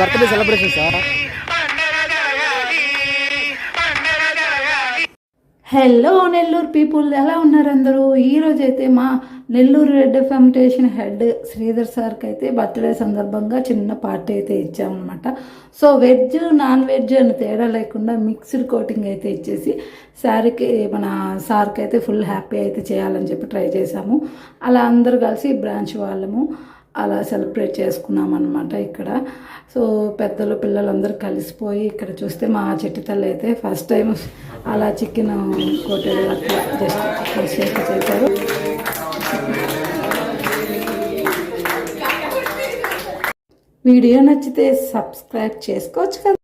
Birthday celebration sir. Hello Nellore people, ఎలా ఉన్నారు అందరూ? ఈరోజు అయితే మా Nellore red foundation head Sridhar సార్కి అయితే బర్త్డే సందర్భంగా చిన్న పార్టీ అయితే ఇచ్చామన్నమాట. సో వెజ్ నాన్ వెజ్ అని తేడా లేకుండా మిక్స్డ్ కోటింగ్ అయితే ఇచ్చేసి మన సార్కి అయితే ఫుల్ హ్యాపీ అయితే చేయాలని చెప్పి ట్రై చేశాము. అలా అందరూ కలిసి బ్రాంచ్ వాళ్ళము అలా సెలబ్రేట్ చేసుకున్నాం అనమాట ఇక్కడ. సో పెద్దలు పిల్లలందరూ కలిసిపోయి ఇక్కడ చూస్తే మా చెట్టు తల్లి అయితే ఫస్ట్ టైం అలా చికెన్ కోటెడ్ అట్లా జస్ట్ చేశారు. వీడియో నచ్చితే సబ్స్క్రైబ్ చేసుకోవచ్చు కదా.